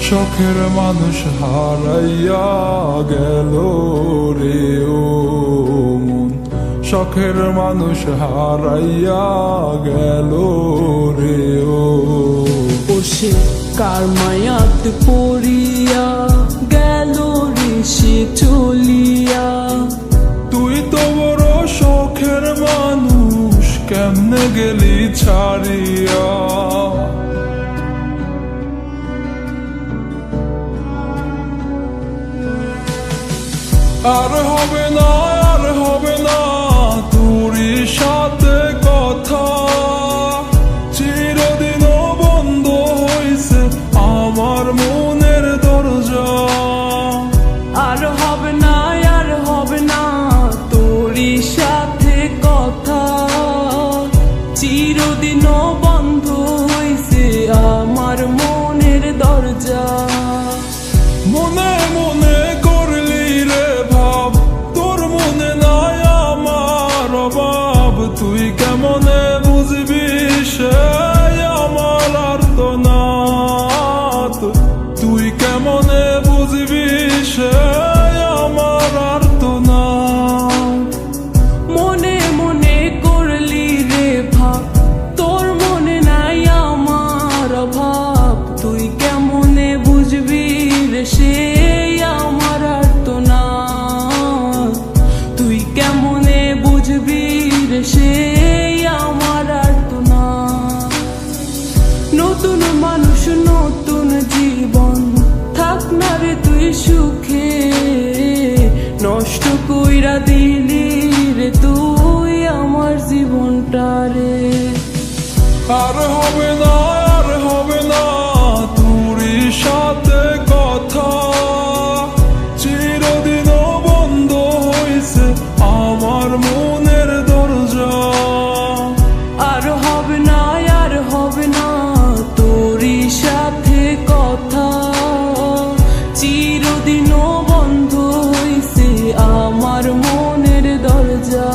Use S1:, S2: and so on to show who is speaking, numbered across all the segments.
S1: শখের মানুষ হারাইয়া গেল রে ও মন, শখের মানুষ হারাইয়া গেল রে ও।
S2: সে কার মায়াত পড়িয়া গেল রে সে চলিয়া।
S1: তুই তো বড় শখের মানুষ, কেমনে গেলি ছাড়িয়া। আর হবে না, আর হবে না তোরই সাথে কথা, চিরদিনও বন্ধ হইছে আমার মনের দরজা।
S2: আর হবে না, আর হবে না তোরই সাথে কথা, চিরদিনও বন্ধ হইছে আমার মনের দরজা।
S1: মনে মনে করলি রে ভাব, তোর মনে নাই আমার অভাব। তুই কেমনে বুঝবি সে আমার আর্তনাদ, তুই কেমনে বুঝবি সে আমার আর্তনাদ।
S2: মনে মনে করলি রে ভাব, তোর মনে নাই আমার অভাব। তুই কেমনে বুঝবি রে সে আমার আর্তনাদ, তুই কেমনে বুঝবি রে সে আমার আর্তনাদ। নতুন মানুষ নতুন জীবন, থাক না রে তুই সুখে, নষ্ট কইরা দিলি রে তুই আমার জীবনটা রে।
S1: আর হবে না, আর হবে না তোরই সাথে কথা, চিরদিনও বন্ধ হইছে আমার মনের দরজা।
S2: আর হবে না, আর হবে না তোরই সাথে কথা, চিরদিনও বন্ধ হইছে আমার মনের দরজা।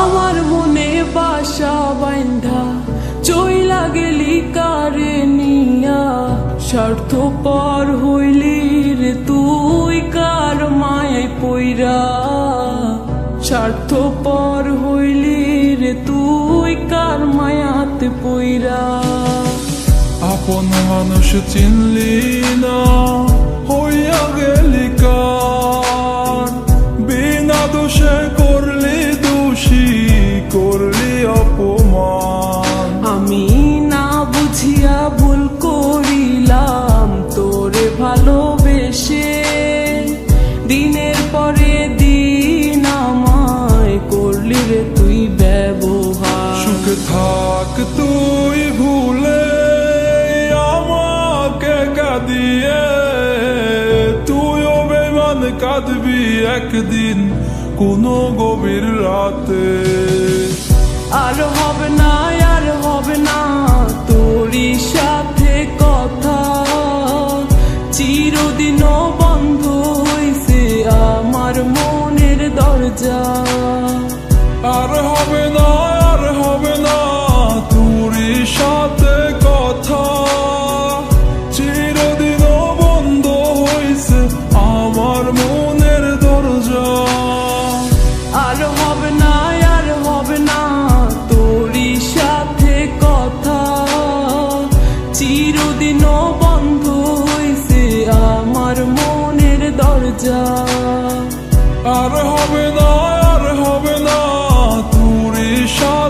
S2: আমার মনে বাসা বাইন্ধা চইলা গেলি কারে নিয়া, স্বার্থপর হইলি রে তুই কার মায়ায় পইরা। স্বার্থপর হইলি রে তুই কার মায়াতে পইরা।
S1: আপন মানুষ চিনলি না, হইয়া গেলি কার, বিনা দোষে করলি দোষী, করলি অপমান।
S2: আমি না বুঝিয়া ভুল করিলাম তোরে ভালোবেসে, দিনের পরে দিন আমায় করলি রে তুই ব্যবহার।
S1: সুখে থাক তুই ভুলে আমাকে কাঁদিয়ে, তুইও বেমান কাঁদবি একদিন কোনো গভীর রাতে।
S2: আর হবে না, আর হবে না তোরই সাথে কথা, চিরদিনও বন্ধ হইছে আমার মনের দরজা।
S1: আর হবে না, আর হবে না তোরই সাথে কথা, চিরদিনও বন্ধ হইছে আমার মনের দরজা।
S2: আর হবে না, আর হবে না তোরই সাথে কথা, চিরদিনও বন্ধ হইছে আমার মনের দরজা।
S1: আর হবে না, আর হবে না তোরই সাথে